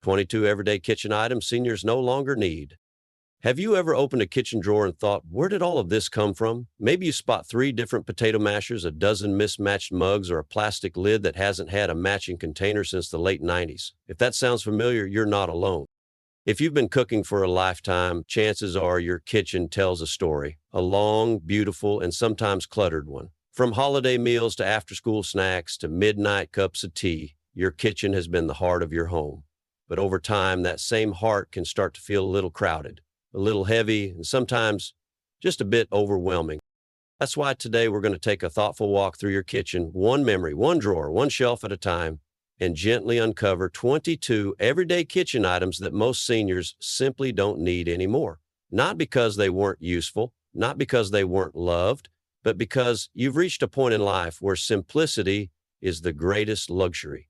22 everyday kitchen items seniors no longer need. Have you ever opened a kitchen drawer and thought, where did all of this come from? Maybe you spot 3 different potato mashers, a dozen mismatched mugs, or a plastic lid that hasn't had a matching container since the late 90s. If that sounds familiar, you're not alone. If you've been cooking for a lifetime, chances are your kitchen tells a story, a long, beautiful, and sometimes cluttered one. From holiday meals to after-school snacks to midnight cups of tea, your kitchen has been the heart of your home. But over time, that same heart can start to feel a little crowded, a little heavy, and sometimes just a bit overwhelming. That's why today we're going to take a thoughtful walk through your kitchen, one memory, one drawer, one shelf at a time, and gently uncover 22 everyday kitchen items that most seniors simply don't need anymore. Not because they weren't useful, not because they weren't loved, but because you've reached a point in life where simplicity is the greatest luxury.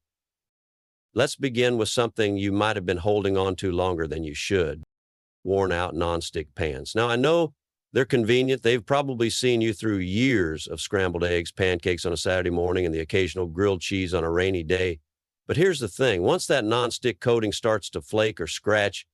Let's begin with something you might have been holding on to longer than you should: worn out nonstick pans. Now, I know they're convenient. They've probably seen you through years of scrambled eggs, pancakes on a Saturday morning, and the occasional grilled cheese on a rainy day. But here's the thing. Once that nonstick coating starts to flake or scratch,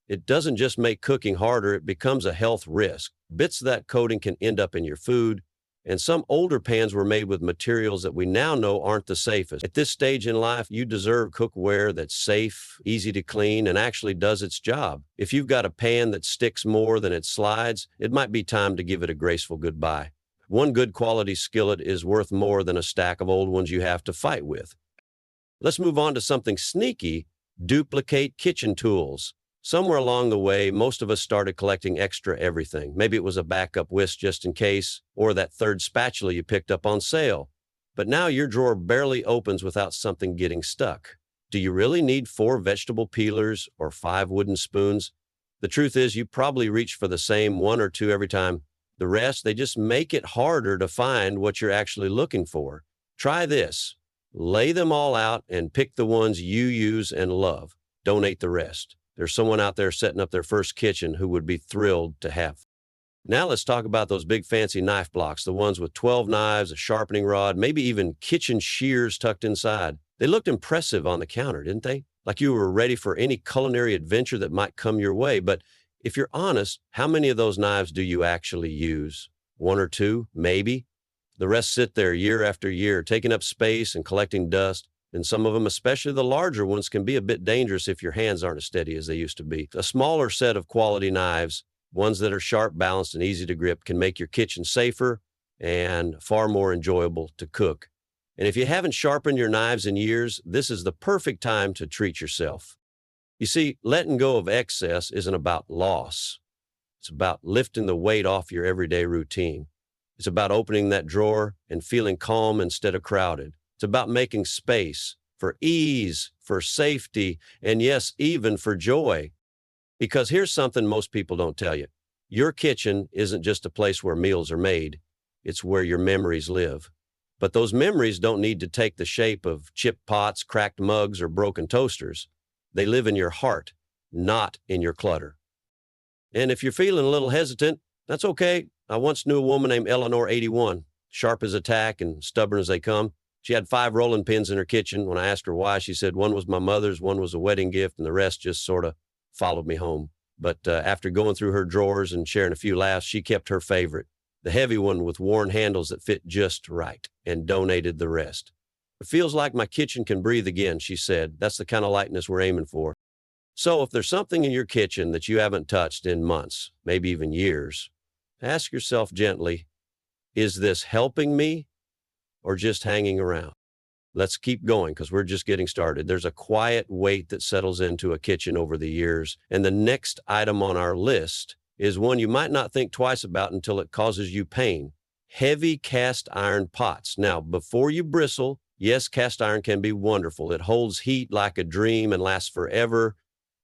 it doesn't just make cooking harder, it becomes a health risk. Bits of that coating can end up in your food, and some older pans were made with materials that we now know aren't the safest. At this stage in life, you deserve cookware that's safe, easy to clean, and actually does its job. If you've got a pan that sticks more than it slides, it might be time to give it a graceful goodbye. One good quality skillet is worth more than a stack of old ones you have to fight with. Let's move on to something sneaky: duplicate kitchen tools. Somewhere along the way, most of us started collecting extra everything. Maybe it was a backup whisk just in case, or that third spatula you picked up on sale. But now your drawer barely opens without something getting stuck. Do you really need 4 vegetable peelers or 5 wooden spoons? The truth is, you probably reach for the same 1 or 2 every time. The rest, they just make it harder to find what you're actually looking for. Try this. Lay them all out and pick the ones you use and love. Donate the rest. There's someone out there setting up their first kitchen who would be thrilled to have. Now let's talk about those big fancy knife blocks, the ones with 12 knives, a sharpening rod, maybe even kitchen shears tucked inside. They looked impressive on the counter, didn't they? Like you were ready for any culinary adventure that might come your way. But if you're honest, how many of those knives do you actually use? 1 or 2, maybe? The rest sit there year after year, taking up space and collecting dust. And some of them, especially the larger ones, can be a bit dangerous if your hands aren't as steady as they used to be. A smaller set of quality knives, ones that are sharp, balanced, and easy to grip, can make your kitchen safer and far more enjoyable to cook. And if you haven't sharpened your knives in years, this is the perfect time to treat yourself. You see, letting go of excess isn't about loss. It's about lifting the weight off your everyday routine. It's about opening that drawer and feeling calm instead of crowded. It's about making space for ease, for safety, and yes, even for joy. Because here's something most people don't tell you. Your kitchen isn't just a place where meals are made. It's where your memories live. But those memories don't need to take the shape of chipped pots, cracked mugs, or broken toasters. They live in your heart, not in your clutter. And if you're feeling a little hesitant, that's okay. I once knew a woman named Eleanor, 81, sharp as a tack and stubborn as they come. She had 5 rolling pins in her kitchen. When I asked her why, she said 1 was my mother's, 1 was a wedding gift, and the rest just sort of followed me home. But after going through her drawers and sharing a few laughs, she kept her favorite, the heavy one with worn handles that fit just right, and donated the rest. It feels like my kitchen can breathe again, she said. That's the kind of lightness we're aiming for. So if there's something in your kitchen that you haven't touched in months, maybe even years, ask yourself gently, is this helping me or just hanging around? Let's keep going because we're just getting started. There's a quiet weight that settles into a kitchen over the years. And the next item on our list is one you might not think twice about until it causes you pain: heavy cast iron pots. Now, before you bristle, yes, cast iron can be wonderful. It holds heat like a dream and lasts forever,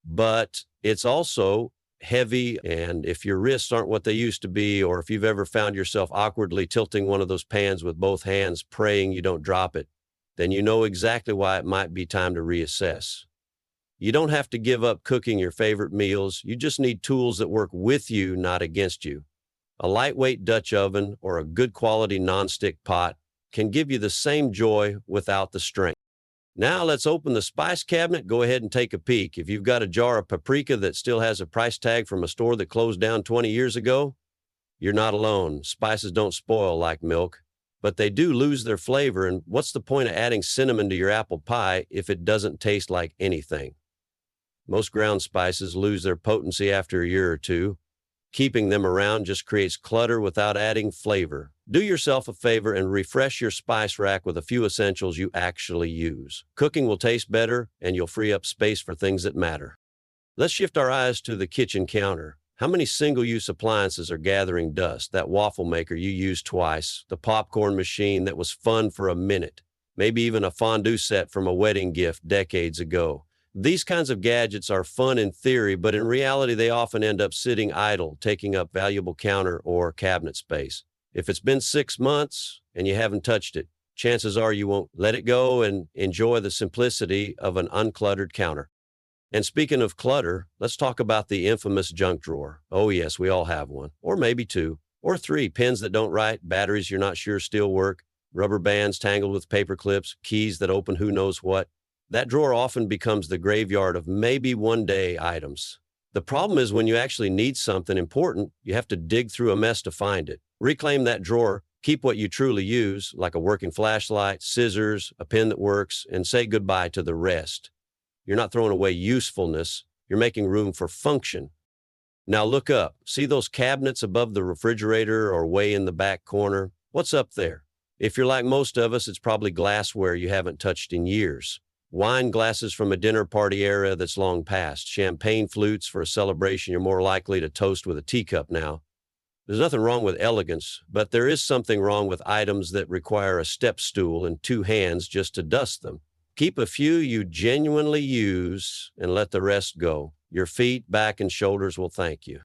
but it's also heavy, and if your wrists aren't what they used to be, or if you've ever found yourself awkwardly tilting one of those pans with both hands, praying you don't drop it, then you know exactly why it might be time to reassess. You don't have to give up cooking your favorite meals. You just need tools that work with you, not against you. A lightweight Dutch oven or a good quality nonstick pot can give you the same joy without the strength. Now let's open the spice cabinet. Go ahead and take a peek. If you've got a jar of paprika that still has a price tag from a store that closed down 20 years ago, you're not alone. Spices don't spoil like milk, but they do lose their flavor. And what's the point of adding cinnamon to your apple pie if it doesn't taste like anything? Most ground spices lose their potency after a year or two. Keeping them around just creates clutter without adding flavor. Do yourself a favor and refresh your spice rack with a few essentials you actually use. Cooking will taste better, and you'll free up space for things that matter. Let's shift our eyes to the kitchen counter. How many single-use appliances are gathering dust? That waffle maker you used twice, the popcorn machine that was fun for a minute, maybe even a fondue set from a wedding gift decades ago. These kinds of gadgets are fun in theory, but in reality, they often end up sitting idle, taking up valuable counter or cabinet space. If it's been 6 months and you haven't touched it, chances are you won't let it go and enjoy the simplicity of an uncluttered counter. And speaking of clutter, let's talk about the infamous junk drawer. Oh yes, we all have one, or maybe two, or three. Pens that don't write, batteries you're not sure still work, rubber bands tangled with paper clips, keys that open who knows what. That drawer often becomes the graveyard of maybe one day items. The problem is when you actually need something important, you have to dig through a mess to find it. Reclaim that drawer, keep what you truly use, like a working flashlight, scissors, a pen that works, and say goodbye to the rest. You're not throwing away usefulness, you're making room for function. Now look up. See those cabinets above the refrigerator or way in the back corner? What's up there? If you're like most of us, it's probably glassware you haven't touched in years. Wine glasses from a dinner party era that's long past. Champagne flutes for a celebration you're more likely to toast with a teacup now. There's nothing wrong with elegance, but there is something wrong with items that require a step stool and two hands just to dust them. Keep a few you genuinely use and let the rest go. Your feet, back, and shoulders will thank you.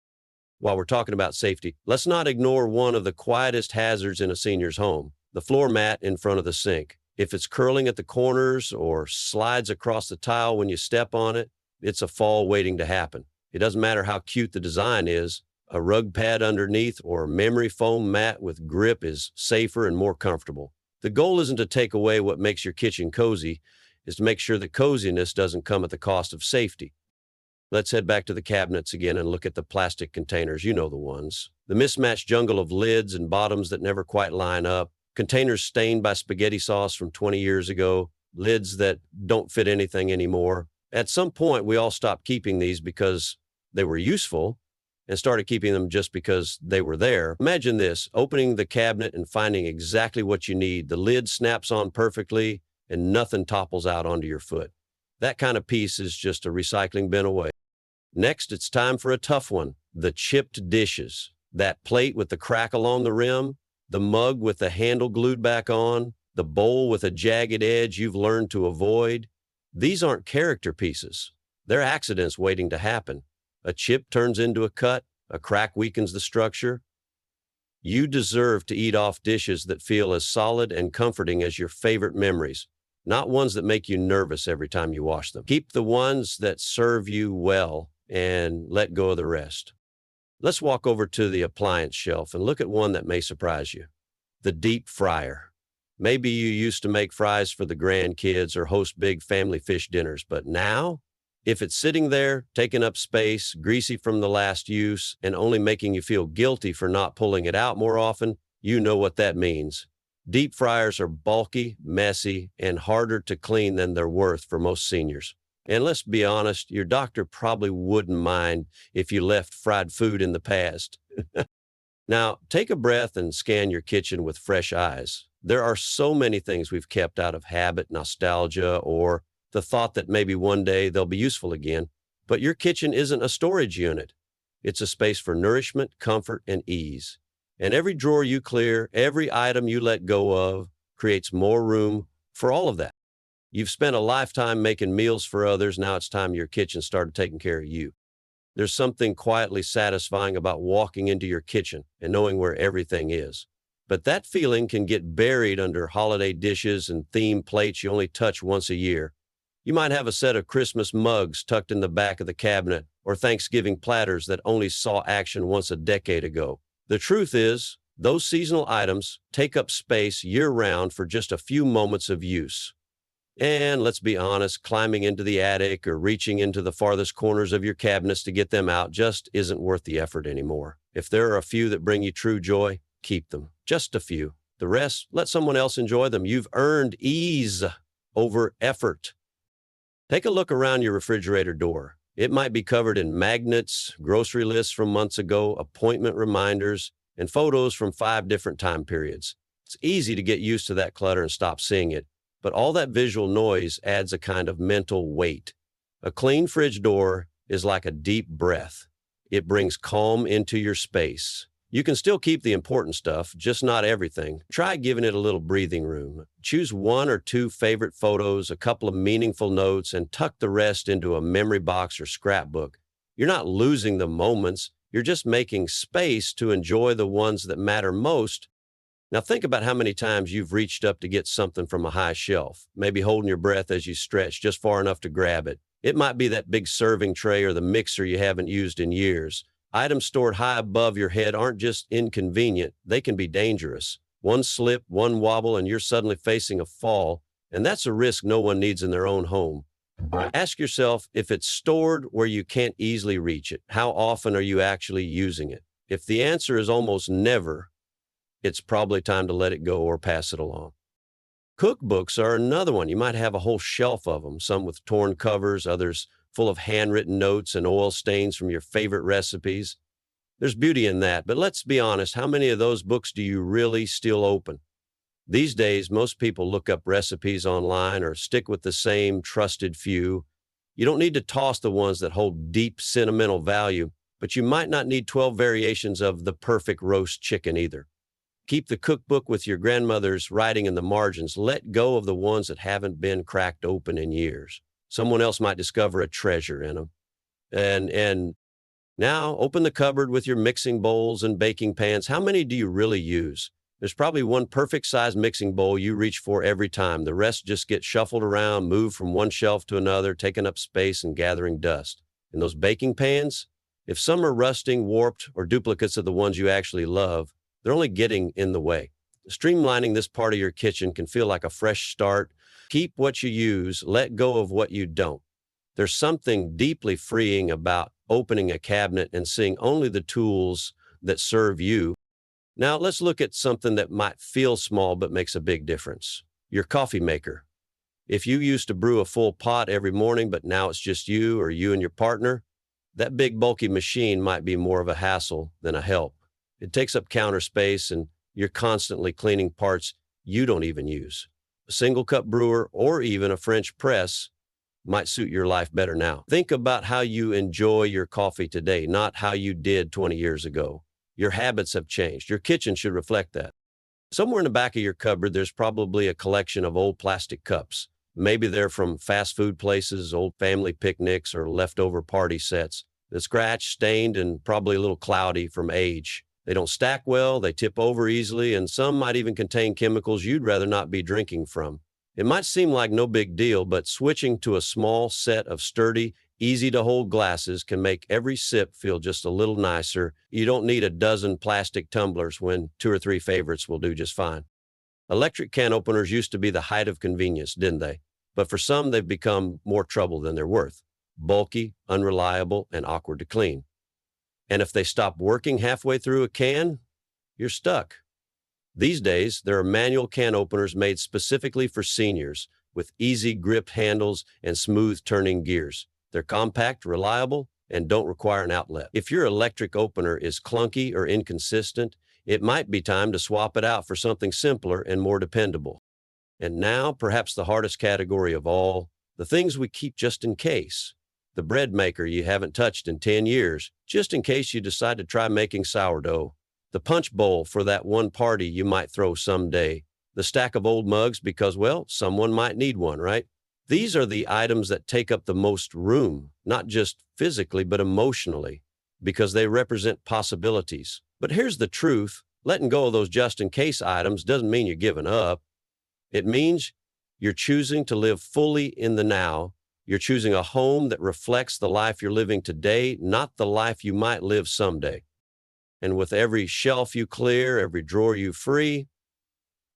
While we're talking about safety, let's not ignore one of the quietest hazards in a senior's home, the floor mat in front of the sink. If it's curling at the corners or slides across the tile when you step on it, it's a fall waiting to happen. It doesn't matter how cute the design is. A rug pad underneath or a memory foam mat with grip is safer and more comfortable. The goal isn't to take away what makes your kitchen cozy, is to make sure that coziness doesn't come at the cost of safety. Let's head back to the cabinets again and look at the plastic containers. You know the ones. The mismatched jungle of lids and bottoms that never quite line up. Containers stained by spaghetti sauce from 20 years ago, lids that don't fit anything anymore. At some point, we all stopped keeping these because they were useful and started keeping them just because they were there. Imagine this, opening the cabinet and finding exactly what you need. The lid snaps on perfectly and nothing topples out onto your foot. That kind of piece is just a recycling bin away. Next, it's time for a tough one, the chipped dishes. That plate with the crackle on the rim, the mug with the handle glued back on, the bowl with a jagged edge you've learned to avoid. These aren't character pieces. They're accidents waiting to happen. A chip turns into a cut, a crack weakens the structure. You deserve to eat off dishes that feel as solid and comforting as your favorite memories, not ones that make you nervous every time you wash them. Keep the ones that serve you well and let go of the rest. Let's walk over to the appliance shelf and look at one that may surprise you. The deep fryer. Maybe you used to make fries for the grandkids or host big family fish dinners, but now, if it's sitting there, taking up space, greasy from the last use, and only making you feel guilty for not pulling it out more often, you know what that means. Deep fryers are bulky, messy, and harder to clean than they're worth for most seniors. And let's be honest, your doctor probably wouldn't mind if you left fried food in the past. Now, take a breath and scan your kitchen with fresh eyes. There are so many things we've kept out of habit, nostalgia, or the thought that maybe one day they'll be useful again. But your kitchen isn't a storage unit. It's a space for nourishment, comfort, and ease. And every drawer you clear, every item you let go of, creates more room for all of that. You've spent a lifetime making meals for others. Now it's time your kitchen started taking care of you. There's something quietly satisfying about walking into your kitchen and knowing where everything is. But that feeling can get buried under holiday dishes and themed plates you only touch once a year. You might have a set of Christmas mugs tucked in the back of the cabinet or Thanksgiving platters that only saw action once a decade ago. The truth is, those seasonal items take up space year-round for just a few moments of use. And let's be honest, climbing into the attic or reaching into the farthest corners of your cabinets to get them out just isn't worth the effort anymore. If there are a few that bring you true joy, keep them. Just a few. The rest, let someone else enjoy them. You've earned ease over effort. Take a look around your refrigerator door. It might be covered in magnets, grocery lists from months ago, appointment reminders, and photos from 5 different time periods. It's easy to get used to that clutter and stop seeing it, but all that visual noise adds a kind of mental weight. A clean fridge door is like a deep breath. It brings calm into your space. You can still keep the important stuff, just not everything. Try giving it a little breathing room. Choose 1 or 2 favorite photos, a couple of meaningful notes, and tuck the rest into a memory box or scrapbook. You're not losing the moments, you're just making space to enjoy the ones that matter most. Now think about how many times you've reached up to get something from a high shelf, maybe holding your breath as you stretch just far enough to grab it. It might be that big serving tray or the mixer you haven't used in years. Items stored high above your head aren't just inconvenient, they can be dangerous. One slip, one wobble, and you're suddenly facing a fall, and that's a risk no one needs in their own home. Ask yourself, if it's stored where you can't easily reach it, how often are you actually using it? If the answer is almost never, it's probably time to let it go or pass it along. Cookbooks are another one. You might have a whole shelf of them, some with torn covers, others full of handwritten notes and oil stains from your favorite recipes. There's beauty in that, but let's be honest, how many of those books do you really still open? These days, most people look up recipes online or stick with the same trusted few. You don't need to toss the ones that hold deep sentimental value, but you might not need 12 variations of the perfect roast chicken either. Keep the cookbook with your grandmother's writing in the margins. Let go of the ones that haven't been cracked open in years. Someone else might discover a treasure in them. And now open the cupboard with your mixing bowls and baking pans. How many do you really use? There's probably one perfect size mixing bowl you reach for every time. The rest just get shuffled around, moved from one shelf to another, taking up space and gathering dust. And those baking pans, if some are rusting, warped, or duplicates of the ones you actually love, they're only getting in the way. Streamlining this part of your kitchen can feel like a fresh start. Keep what you use, let go of what you don't. There's something deeply freeing about opening a cabinet and seeing only the tools that serve you. Now, let's look at something that might feel small but makes a big difference. Your coffee maker. If you used to brew a full pot every morning, but now it's just you or you and your partner, that big bulky machine might be more of a hassle than a help. It takes up counter space and you're constantly cleaning parts you don't even use. A single cup brewer or even a French press might suit your life better now. Think about how you enjoy your coffee today, not how you did 20 years ago. Your habits have changed. Your kitchen should reflect that. Somewhere in the back of your cupboard, there's probably a collection of old plastic cups. Maybe they're from fast food places, old family picnics, or leftover party sets. They're scratched, stained, and probably a little cloudy from age. They don't stack well, they tip over easily, and some might even contain chemicals you'd rather not be drinking from. It might seem like no big deal, but switching to a small set of sturdy, easy-to-hold glasses can make every sip feel just a little nicer. You don't need a dozen plastic tumblers when 2 or 3 favorites will do just fine. Electric can openers used to be the height of convenience, didn't they? But for some, they've become more trouble than they're worth. Bulky, unreliable, and awkward to clean. And if they stop working halfway through a can, you're stuck. These days, there are manual can openers made specifically for seniors with easy grip handles and smooth turning gears. They're compact, reliable, and don't require an outlet. If your electric opener is clunky or inconsistent, it might be time to swap it out for something simpler and more dependable. And now, perhaps the hardest category of all, the things we keep just in case. The bread maker you haven't touched in 10 years, just in case you decide to try making sourdough. The punch bowl for that one party you might throw someday. The stack of old mugs because, well, someone might need one, right? These are the items that take up the most room, not just physically, but emotionally, because they represent possibilities. But here's the truth. Letting go of those just-in-case items doesn't mean you're giving up. It means you're choosing to live fully in the now. You're choosing a home that reflects the life you're living today, not the life you might live someday. And with every shelf you clear, every drawer you free,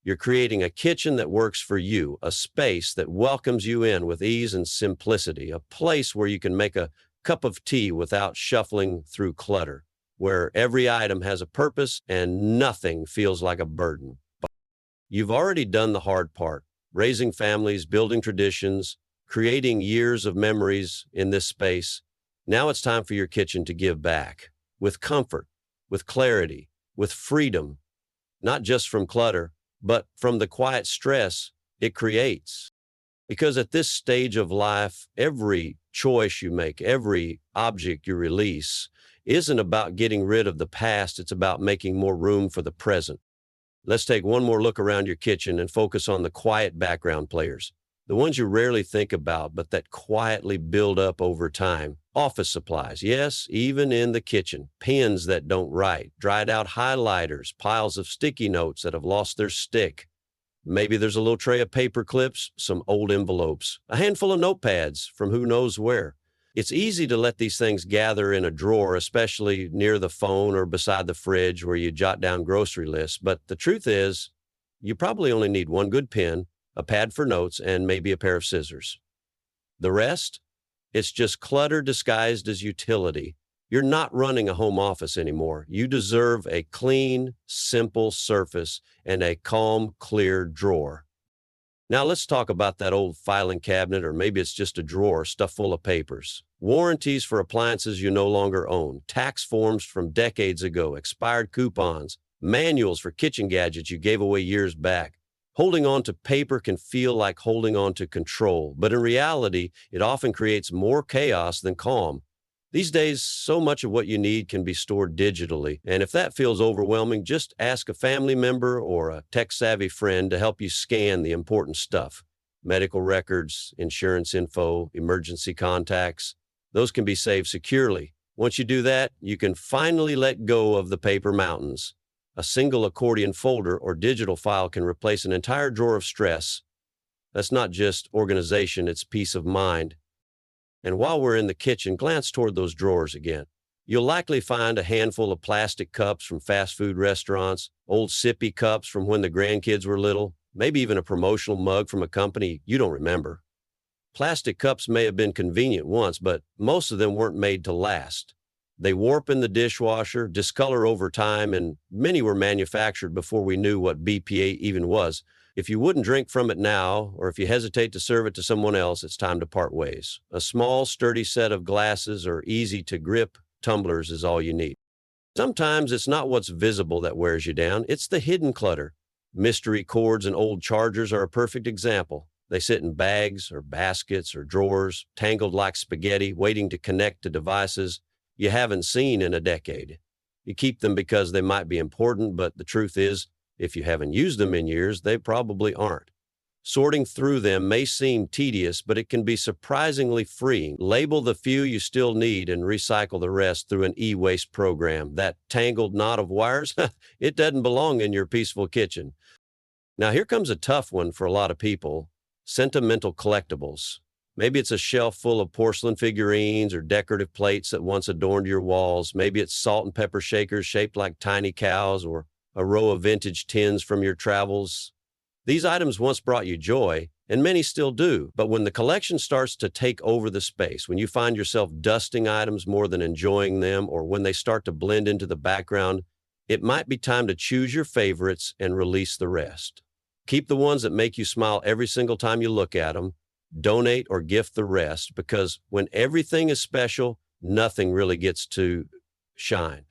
You're creating a kitchen that works for you, a space that welcomes you in with ease and simplicity, a place where you can make a cup of tea without shuffling through clutter, where every item has a purpose and nothing feels like a burden. You've already done the hard part, raising families, building traditions, creating years of memories in this space. Now it's time for your kitchen to give back with comfort, with clarity, with freedom, not just from clutter, but from the quiet stress it creates. Because at this stage of life, every choice you make, every object you release, isn't about getting rid of the past, it's about making more room for the present. Let's take one more look around your kitchen and focus on the quiet background players, the ones you rarely think about, but that quietly build up over time. Office supplies, yes, even in the kitchen. Pens that don't write, dried out highlighters, piles of sticky notes that have lost their stick. Maybe there's a little tray of paper clips, some old envelopes, a handful of notepads from who knows where. It's easy to let these things gather in a drawer, especially near the phone or beside the fridge where you jot down grocery lists. But the truth is, you probably only need one good pen, a pad for notes, and maybe a pair of scissors. The rest? It's just clutter disguised as utility. You're not running a home office anymore. You deserve a clean, simple surface and a calm, clear drawer. Now let's talk about that old filing cabinet, or maybe it's just a drawer stuffed full of papers. Warranties for appliances you no longer own, tax forms from decades ago, expired coupons, manuals for kitchen gadgets you gave away years back. Holding on to paper can feel like holding on to control, but in reality, it often creates more chaos than calm. These days, so much of what you need can be stored digitally, and if that feels overwhelming, just ask a family member or a tech-savvy friend to help you scan the important stuff. Medical records, insurance info, emergency contacts, those can be saved securely. Once you do that, you can finally let go of the paper mountains. A single accordion folder or digital file can replace an entire drawer of stress. That's not just organization, it's peace of mind. And while we're in the kitchen, glance toward those drawers again. You'll likely find a handful of plastic cups from fast food restaurants, old sippy cups from when the grandkids were little, maybe even a promotional mug from a company you don't remember. Plastic cups may have been convenient once, but most of them weren't made to last. They warp in the dishwasher, discolor over time, and many were manufactured before we knew what BPA even was. If you wouldn't drink from it now, or if you hesitate to serve it to someone else, it's time to part ways. A small, sturdy set of glasses or easy-to-grip tumblers is all you need. Sometimes it's not what's visible that wears you down, it's the hidden clutter. Mystery cords and old chargers are a perfect example. They sit in bags or baskets or drawers, tangled like spaghetti, waiting to connect to devices you haven't seen in a decade. You keep them because they might be important, but the truth is, if you haven't used them in years, they probably aren't. Sorting through them may seem tedious, but it can be surprisingly freeing. Label the few you still need and recycle the rest through an e-waste program. That tangled knot of wires, it doesn't belong in your peaceful kitchen. Now here comes a tough one for a lot of people: sentimental collectibles. Maybe it's a shelf full of porcelain figurines or decorative plates that once adorned your walls. Maybe it's salt and pepper shakers shaped like tiny cows, or a row of vintage tins from your travels. These items once brought you joy, and many still do, but when the collection starts to take over the space, when you find yourself dusting items more than enjoying them, or when they start to blend into the background, it might be time to choose your favorites and release the rest. Keep the ones that make you smile every single time you look at them. Donate or gift the rest, because when everything is special, nothing really gets to shine.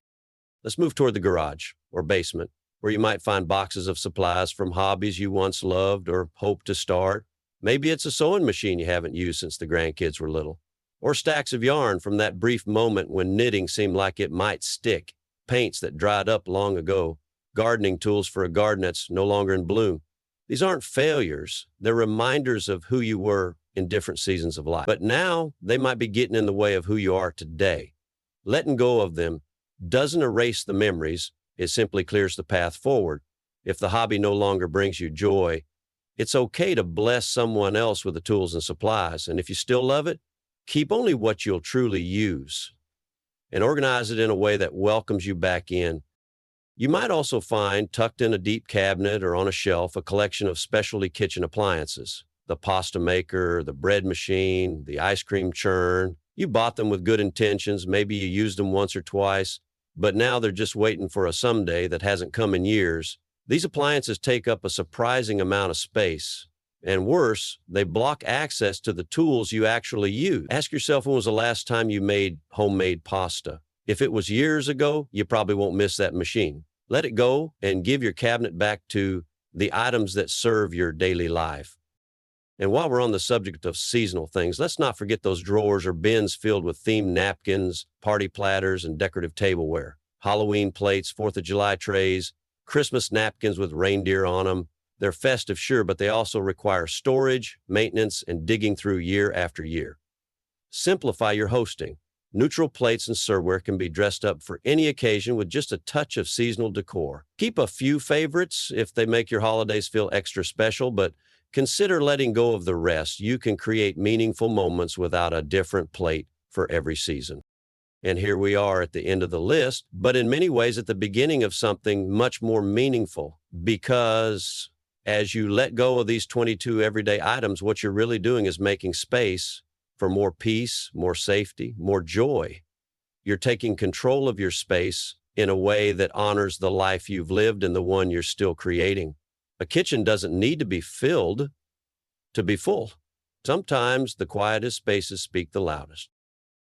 Let's move toward the garage or basement, where you might find boxes of supplies from hobbies you once loved or hoped to start. Maybe it's a sewing machine you haven't used since the grandkids were little, or stacks of yarn from that brief moment when knitting seemed like it might stick, paints that dried up long ago, gardening tools for a garden that's no longer in bloom. These aren't failures, they're reminders of who you were in different seasons of life. But now they might be getting in the way of who you are today. Letting go of them doesn't erase the memories, it simply clears the path forward. If the hobby no longer brings you joy, it's okay to bless someone else with the tools and supplies. And if you still love it, keep only what you'll truly use and organize it in a way that welcomes you back in. You might also find, tucked in a deep cabinet or on a shelf, a collection of specialty kitchen appliances. The pasta maker, the bread machine, the ice cream churn. You bought them with good intentions. Maybe you used them once or twice, but now they're just waiting for a someday that hasn't come in years. These appliances take up a surprising amount of space. And worse, they block access to the tools you actually use. Ask yourself, when was the last time you made homemade pasta? If it was years ago, you probably won't miss that machine. Let it go and give your cabinet back to the items that serve your daily life. And while we're on the subject of seasonal things, let's not forget those drawers or bins filled with themed napkins, party platters, and decorative tableware. Halloween plates, 4th of July trays, Christmas napkins with reindeer on them. They're festive, sure, but they also require storage, maintenance, and digging through year after year. Simplify your hosting. Neutral plates and serveware can be dressed up for any occasion with just a touch of seasonal decor. Keep a few favorites if they make your holidays feel extra special, but consider letting go of the rest. You can create meaningful moments without a different plate for every season. And here we are at the end of the list, but in many ways at the beginning of something much more meaningful, because as you let go of these 22 everyday items, what you're really doing is making space for more peace, more safety, more joy. You're taking control of your space in a way that honors the life you've lived and the one you're still creating. A kitchen doesn't need to be filled to be full. Sometimes the quietest spaces speak the loudest.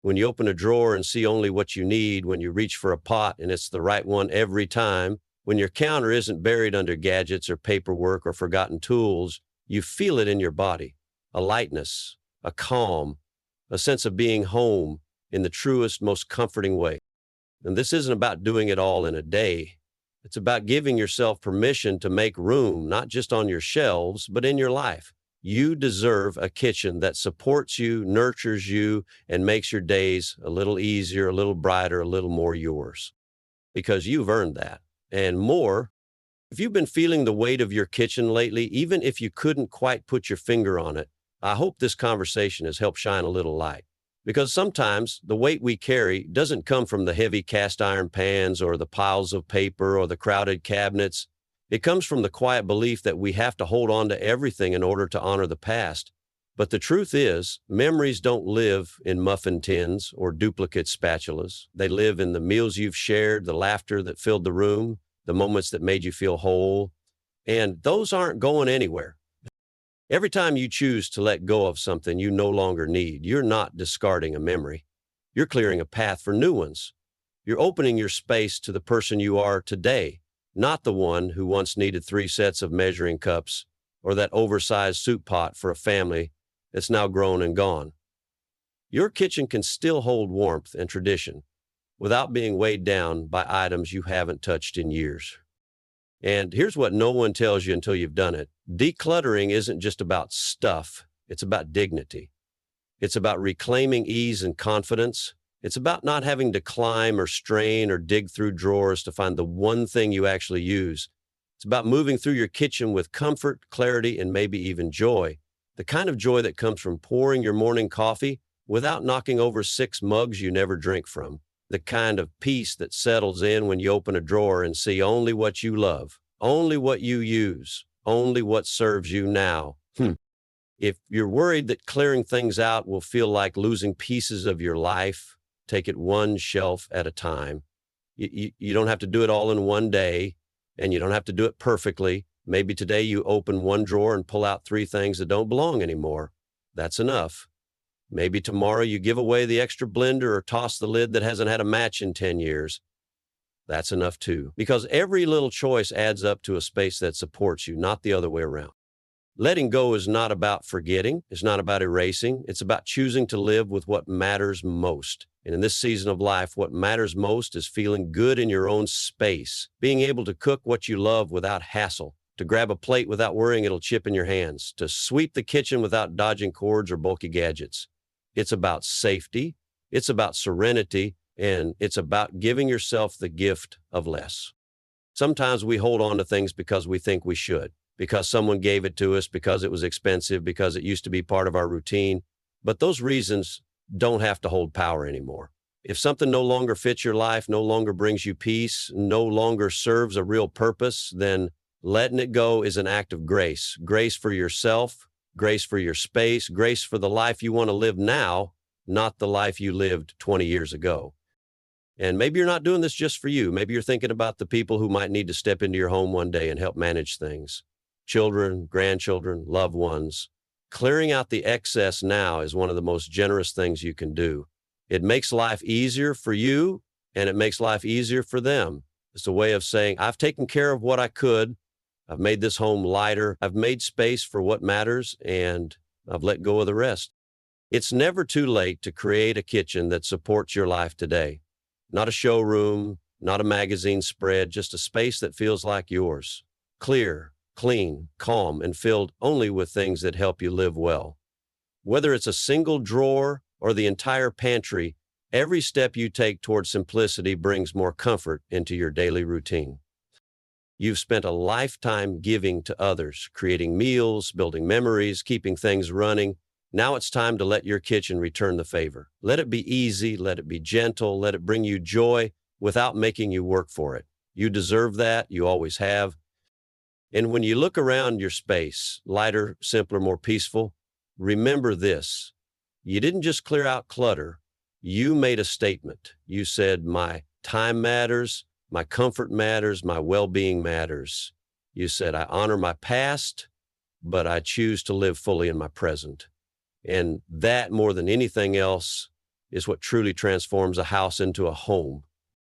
When you open a drawer and see only what you need, when you reach for a pot and it's the right one every time, when your counter isn't buried under gadgets or paperwork or forgotten tools, you feel it in your body, a lightness, a calm, a sense of being home in the truest, most comforting way. And this isn't about doing it all in a day. It's about giving yourself permission to make room, not just on your shelves, but in your life. You deserve a kitchen that supports you, nurtures you, and makes your days a little easier, a little brighter, a little more yours. Because you've earned that. And more, if you've been feeling the weight of your kitchen lately, even if you couldn't quite put your finger on it, I hope this conversation has helped shine a little light. Because sometimes the weight we carry doesn't come from the heavy cast iron pans or the piles of paper or the crowded cabinets. It comes from the quiet belief that we have to hold on to everything in order to honor the past. But the truth is, memories don't live in muffin tins or duplicate spatulas. They live in the meals you've shared, the laughter that filled the room, the moments that made you feel whole. And those aren't going anywhere. Every time you choose to let go of something you no longer need, you're not discarding a memory. You're clearing a path for new ones. You're opening your space to the person you are today, not the one who once needed 3 sets of measuring cups or that oversized soup pot for a family that's now grown and gone. Your kitchen can still hold warmth and tradition without being weighed down by items you haven't touched in years. And here's what no one tells you until you've done it. Decluttering isn't just about stuff. It's about dignity. It's about reclaiming ease and confidence. It's about not having to climb or strain or dig through drawers to find the one thing you actually use. It's about moving through your kitchen with comfort, clarity, and maybe even joy. The kind of joy that comes from pouring your morning coffee without knocking over 6 mugs you never drink from. The kind of peace that settles in when you open a drawer and see only what you love, only what you use, only what serves you now. If you're worried that clearing things out will feel like losing pieces of your life, take it one shelf at a time. You don't have to do it all in one day, and you don't have to do it perfectly. Maybe today you open one drawer and pull out 3 things that don't belong anymore. That's enough. Maybe tomorrow you give away the extra blender or toss the lid that hasn't had a match in 10 years. That's enough too, because every little choice adds up to a space that supports you, not the other way around. Letting go is not about forgetting. It's not about erasing. It's about choosing to live with what matters most. And in this season of life, what matters most is feeling good in your own space, being able to cook what you love without hassle, to grab a plate without worrying it'll chip in your hands, to sweep the kitchen without dodging cords or bulky gadgets. It's about safety, it's about serenity, and it's about giving yourself the gift of less. Sometimes we hold on to things because we think we should, because someone gave it to us, because it was expensive, because it used to be part of our routine. But those reasons don't have to hold power anymore. If something no longer fits your life, no longer brings you peace, no longer serves a real purpose, then letting it go is an act of grace. Grace for yourself, grace for your space, grace for the life you want to live now, not the life you lived 20 years ago. And maybe you're not doing this just for you. Maybe you're thinking about the people who might need to step into your home one day and help manage things. Children, grandchildren, loved ones. Clearing out the excess now is one of the most generous things you can do. It makes life easier for you and it makes life easier for them. It's a way of saying, I've taken care of what I could. I've made this home lighter. I've made space for what matters and I've let go of the rest. It's never too late to create a kitchen that supports your life today. Not a showroom, not a magazine spread, just a space that feels like yours. Clear, clean, calm, and filled only with things that help you live well. Whether it's a single drawer or the entire pantry, every step you take towards simplicity brings more comfort into your daily routine. You've spent a lifetime giving to others, creating meals, building memories, keeping things running. Now it's time to let your kitchen return the favor. Let it be easy, let it be gentle, let it bring you joy without making you work for it. You deserve that, you always have. And when you look around your space, lighter, simpler, more peaceful, remember this. You didn't just clear out clutter, you made a statement. You said, my time matters, my comfort matters, my well-being matters. You said, I honor my past, but I choose to live fully in my present. And that, more than anything else, is what truly transforms a house into a home.